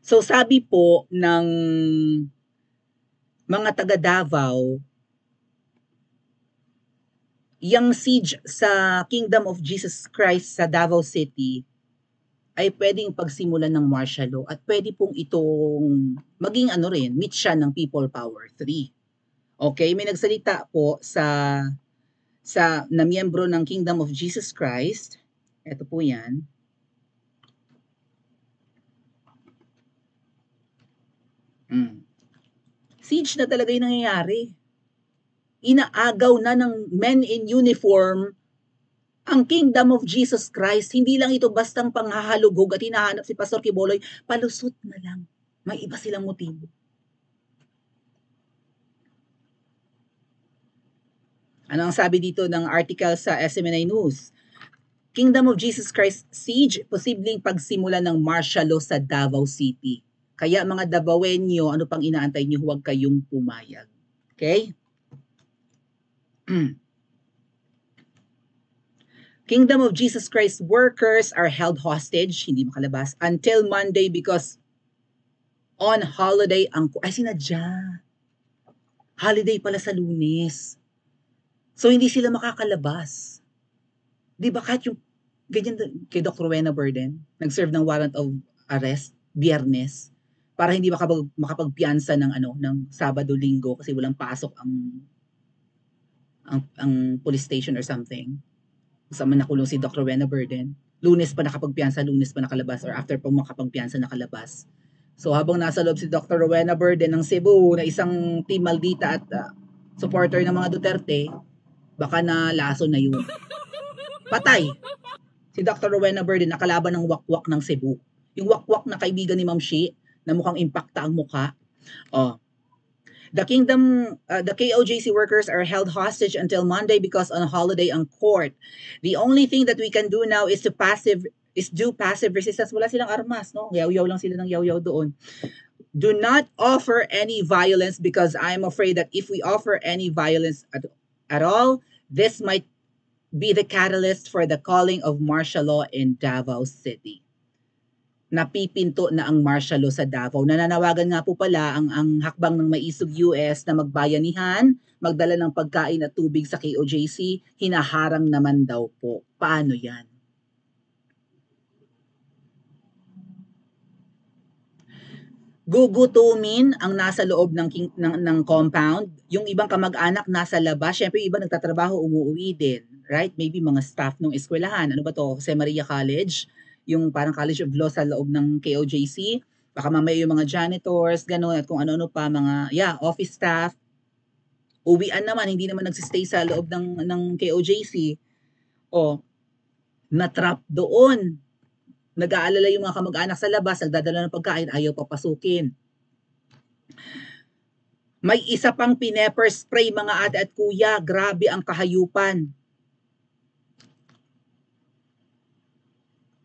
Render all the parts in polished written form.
So sabi po ng mga taga Davao, yung siege sa Kingdom of Jesus Christ sa Davao City ay pwedeng pagsimulan ng martial law at pwede pong itong maging ano rin, meet siya ng People Power 3. Okay, may nagsalita po sa na miyembro ng Kingdom of Jesus Christ. Ito po 'yan. Siege na talaga 'yung nangyayari. Inaagaw na ng men in uniform ang Kingdom of Jesus Christ. Hindi lang ito bastang panghahalugog at hinahanap si Pastor Kiboloy, palusot na lang. May iba silang motibo. Ano ang sabi dito ng article sa SMNI News? Kingdom of Jesus Christ siege, posibleng pagsimula ng martial law sa Davao City. Kaya mga Davaoenyo, ano pang inaantay niyo, huwag kayong pumayag. Okay? Kingdom of Jesus Christ workers are held hostage, hindi makalabas, until Monday because on holiday ang... Ay, sinadya. Holiday pala sa Lunes. So, hindi sila makakalabas. Di ba kahit yung ganyan kay Dr. Rowena Burden, nag-serve ng warrant of arrest, Biyernes, para hindi makapagpiyansa ng ano ng Sabado, Linggo kasi walang pasok ang police station or something. Kasama nakulong si Dr. Rowena Burden. Lunes pa nakapagpiyansa, Lunes pa nakalabas or after pa makapagpiyansa nakalabas. So habang nasa loob si Dr. Rowena Burden ng Cebu na isang team Maldita at supporter ng mga Duterte, baka na laso na yun. Patay! Si Dr. Rowena Burden nakalaban ng wakwak ng Cebu. Yung wakwak na kaibigan ni Ma'am Shi na mukhang impacta ang mukha. Oh. The KOJC workers are held hostage until Monday because on holiday ang court. The only thing that we can do now is do passive resistance. Wala silang armas, no? Yaw-yaw lang sila ng yaw-yaw doon. Do not offer any violence because I'm afraid that if we offer any violence at all, this might be the catalyst for the calling of martial law in Davao City. Napipinto na ang martial law sa Davao. Nananawagan nga po pala ang hakbang ng Maisog US na magbayanihan, magdala ng pagkain at tubig sa KOJC, hinaharang naman daw po. Paano yan? Gugutumin ang nasa loob ng compound, yung ibang kamag-anak nasa labas, syempre yung iba nagtatrabaho, umuwi din, right? Maybe mga staff ng eskwelahan, ano ba to, Jose Maria College, yung parang College of Law sa loob ng KOJC, baka mamaya yung mga janitors, gano'n, at kung ano-ano pa, mga, office staff, uwian naman, hindi naman nagsistay sa loob ng KOJC, o, na-trap doon, nag-aalala yung mga kamag-anak sa labas, nagdadala ng pagkain, ayaw papasukin. May isa pang pineper spray mga ate at kuya, grabe ang kahayupan.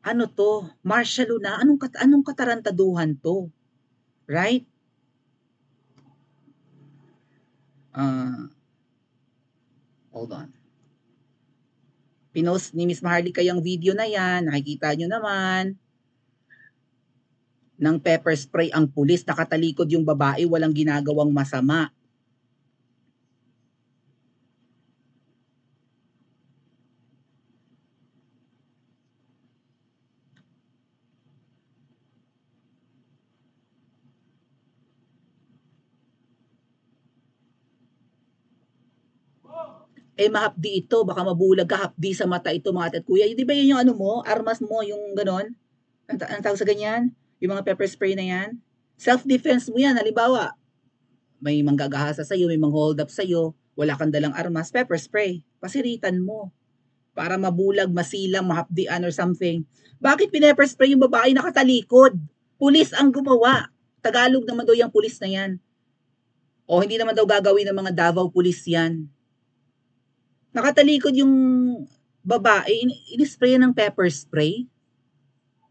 Ano to? Martial law na? Anong katarantaduhan to? Right? Hold on. Pinost ni Miss Maharlika yung video na yan. Nakikita nyo naman. Ng pepper spray ang pulis. Nakatalikod yung babae. Walang ginagawang masama. Mahapdi ito, baka mabulag ka, hapdi sa mata ito mga ate at kuya. Di ba yun yung ano mo, armas mo, yung ganon? Ang tawag sa ganyan? Yung mga pepper spray na yan? Self-defense mo yan, halimbawa, may manggagahasa sa'yo, may mang-hold up sa'yo, wala kang dalang armas, pepper spray, pasiritan mo. Para mabulag, masilang, mahapdian or something. Bakit pinepper spray yung babae nakatalikod? Pulis ang gumawa. Tagalog naman daw yung pulis na yan. O hindi naman daw gagawin ng mga Davao pulis yan. Nakatalikod yung babae, in-spray ng pepper spray.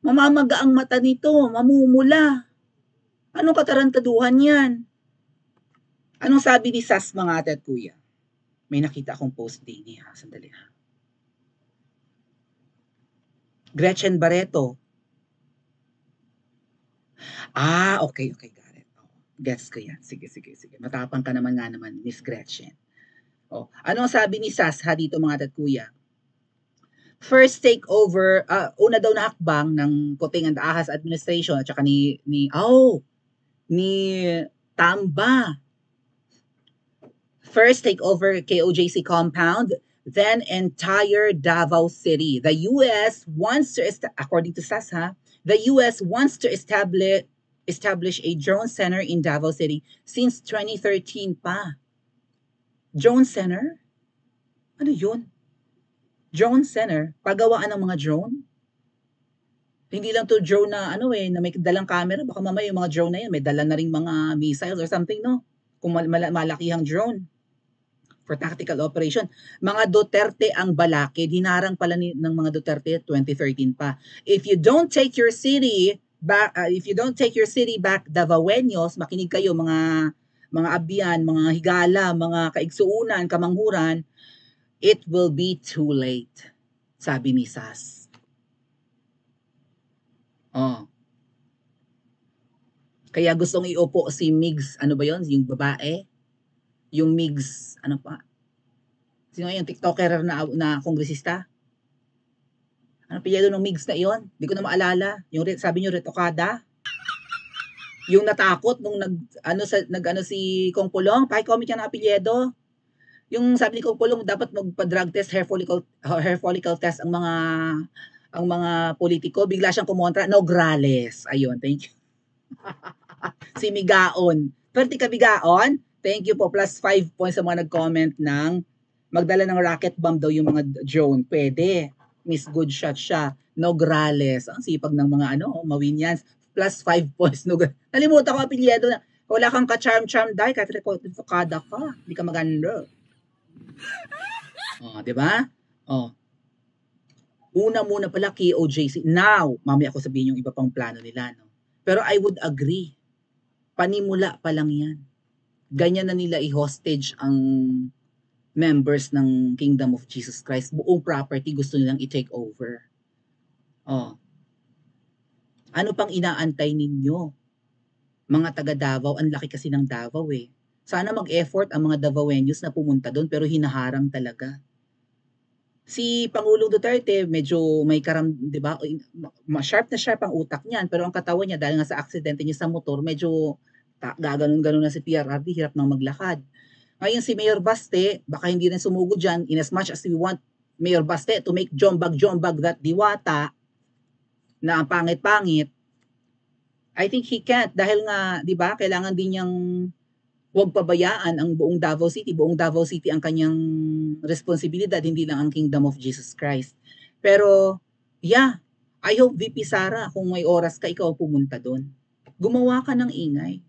Mamamaga ang mata nito, mamumula. Anong katarantaduhan yan? Anong sabi ni Sas mga ate at kuya? May nakita akong post din niya. Sandali ha. Gretchen Barreto. Okay, okay, got it. Oo, gets ko yan. Sige, sige, sige. Matapang ka naman nga naman, Miss Gretchen. Ano ang sabi ni Sasha dito mga tatkuya? First takeover, una daw na hakbang ng Kuting and Ahas administration at saka ni Tamba. First takeover KOJC compound, then entire Davao City. The US wants to, according to Sasha, the US wants to establish a drone center in Davao City since 2013 pa. Drone center? Ano yun? Drone center? Pagawaan ng mga drone? Hindi lang to drone na na may dalang camera. Baka mamaya yung mga drone na yan, may dala na ring mga missiles or something, no? Kung malakihang drone for tactical operation. Mga Duterte ang balakid. Hinarang pala ng mga Duterte 2013 pa. If you don't take your city back, Davaoenos, makinig kayo mga abyan, mga higala, mga kaigsuunan, kamanghuran, it will be too late. Sabi ni Sas. Kaya gustong iupo si Migs, ano ba yon, yung babae? Yung Migs, ano pa? Sino yung TikToker na kongresista? Ano piyado ng Migs na iyon? Hindi ko na maalala. Yung sabi niyo retokada? Yung natakot nung nag si Kong Pulong, paki-comment yan ang apelyido. Yung sabi ni Kong Pulong dapat magpa-drug test, hair follicle test ang mga politiko, bigla siyang kumontra, Nograles. Ayun, thank you. Si Migaon. Pwerte ka Migaon? Thank you po. Plus 5 points sa mga nag-comment ng magdala ng rocket bomb daw yung mga drone. Pwede. Miss Good Shot siya. Nograles. Ang sipag ng mga Mawinians. Plus 5 points. Nalimutan ko apelyido na. Wala kang ka-charm-charm dahil kahit rekada ka. Hindi ka maganda. Di ba? Una muna pala KOJC. Now, mamaya ako sabihin yung iba pang plano nila. No? Pero I would agree. Panimula pa lang yan. Ganyan na nila i-hostage ang members ng Kingdom of Jesus Christ. Buong property gusto nilang i-take over. Ano pang inaantay ninyo? Mga taga Davao, ang laki kasi ng Davao eh. Sana mag-effort ang mga Davaoenos na pumunta doon pero hinaharang talaga. Si Pangulong Duterte, medyo may di ba? Sharp na sharp ang utak niyan, pero ang katawan niya dahil nga sa aksidente niya sa motor, medyo gaganon-ganon na si PRRD, hirap nang maglakad. Ngayon si Mayor Baste, baka hindi rin sumugod dyan, in as much as we want Mayor Baste to make jombag that diwata, na ang pangit-pangit, I think he can't dahil nga, di ba, kailangan din niyang huwag pabayaan ang buong Davao City. Buong Davao City ang kanyang responsibilidad, hindi lang ang Kingdom of Jesus Christ. Pero, yeah, I hope VP Sara, kung may oras ka, ikaw pumunta doon. Gumawa ka ng ingay.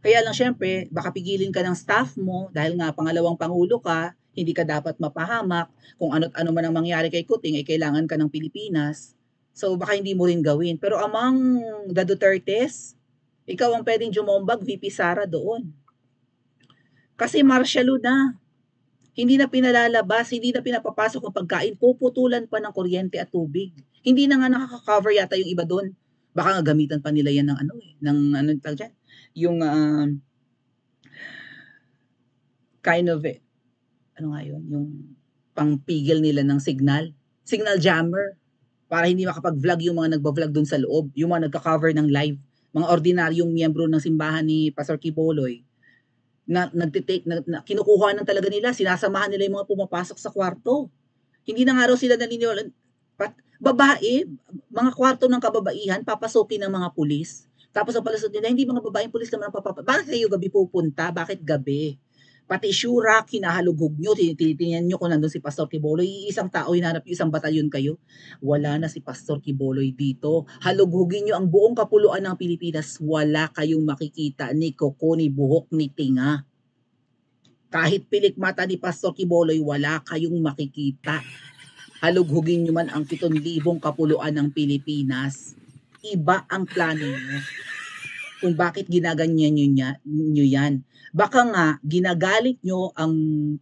Kaya lang syempre, baka pigilin ka ng staff mo dahil nga pangalawang pangulo ka, hindi ka dapat mapahamak. Kung ano't ano man ang mangyari kay Kuting, ay kailangan ka ng Pilipinas. So baka hindi mo rin gawin. Pero among the Dutertes, ikaw ang pwedeng jumombag, VP Sara doon. Kasi martial law na. Hindi na pinalalabas, hindi na pinapapasok ang pagkain, puputulan pa ng kuryente at tubig. Hindi na nga nakaka-cover yata yung iba doon. Baka nga gamitan pa nila yan ng dyan, yung kind of yung pangpigil nila ng signal jammer, para hindi makapag-vlog yung mga nagba-vlog doon sa loob, yung mga nagka-cover ng live, mga ordinaryong miyembro ng simbahan ni Pastor Kiboloy, na kinukuha ng talaga nila, sinasamahan nila yung mga pumapasok sa kwarto. Hindi na nga raw sila naniniwala. Babae, mga kwarto ng kababaihan, papasukin ng mga pulis. Tapos ang palusot nila, hindi mga babaeng pulis naman ang papapasok. Bakit kayo gabi pupunta? Bakit gabi? Pati Shurak, hinahalughog nyo, tinitingnan nyo kung nandun si Pastor Kiboloy, isang tao, hinanap yung isang batalyon kayo. Wala na si Pastor Kiboloy dito. Halughugin nyo ang buong kapuluan ng Pilipinas, wala kayong makikita ni Koko, ni buhok, ni tinga. Kahit pilik mata ni Pastor Kiboloy, wala kayong makikita. Halughugin nyo man ang 7,000 kapuluan ng Pilipinas. Iba ang plano nyo. Kung bakit ginaganyan nyo yan. Baka nga ginagalit nyo ang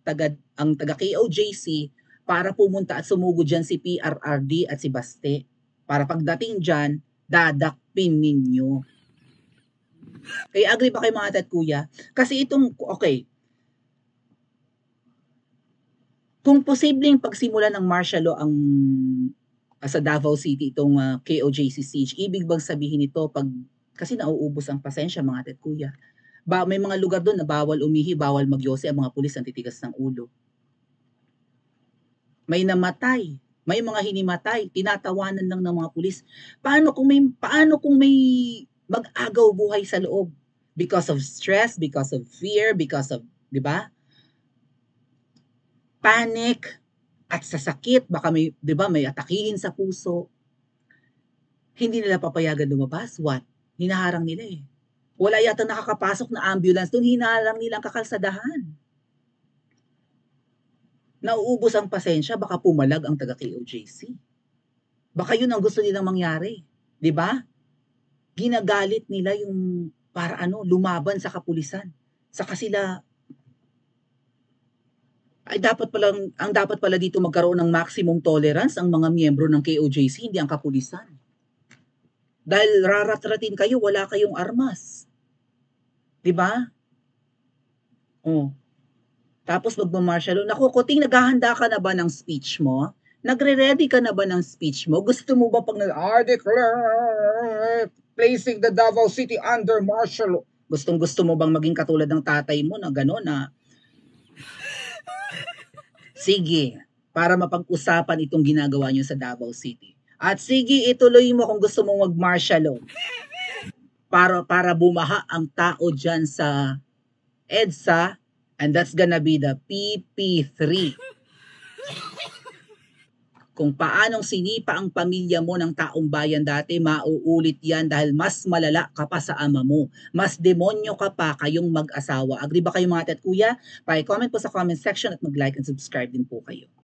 taga KOJC para pumunta at sumugod dyan si PRRD at si Baste. Para pagdating dyan, dadakpin ninyo. Kaya agree ba kayo mga ate at kuya? Kasi itong, okay, kung posibleng pagsimula ng martial law ang sa Davao City itong KOJC siege, ibig bang sabihin nito pag kasi nauubos ang pasensya mga ate at kuya. May mga lugar doon na bawal umihi, bawal magyose, ang mga pulis ang titigas ng ulo. May namatay, may mga hinimatay, tinatawanan lang ng mga pulis. Paano kung may mag-agaw buhay sa loob? Because of stress, because of fear, because of, 'di ba? Panic at sa sakit, baka may, 'di ba, may atakihin sa puso. Hindi nila papayagan lumabas. What? Hinaharang nila eh. Wala yata nakakapasok na ambulance doon, hinaharang nila ang kakalsadahan. Nauubos ang pasensya, baka pumalag ang taga KOJC. Baka yun ang gusto nilang mangyari. 'Di ba? Ginagalit nila yung para lumaban sa kapulisan. Saka sila ay dapat pala dito magkaroon ng maximum tolerance ang mga miyembro ng KOJC, hindi ang kapulisan. Dahil rarat-ratin kayo, wala kayong armas. 'Di ba? Oh. Tapos magma-martial law. Naku, Kuting, naghahanda ka na ba ng speech mo? Nagre-ready ka na ba ng speech mo? Gusto mo ba pag I declare placing the Davao City under martial law? Gustong-gusto mo bang maging katulad ng tatay mo na gano'n na sige, para mapag-usapan itong ginagawa nyo sa Davao City. At sige, ituloy mo kung gusto mong mag-martial law para bumaha ang tao dyan sa EDSA, and that's gonna be the PP3. Kung paanong sinipa ang pamilya mo ng taong bayan dati, mauulit yan dahil mas malala ka pa sa ama mo. Mas demonyo ka pa kayong mag-asawa. Agree ba kayo mga ate at kuya? Pa-comment po sa comment section at mag-like and subscribe din po kayo.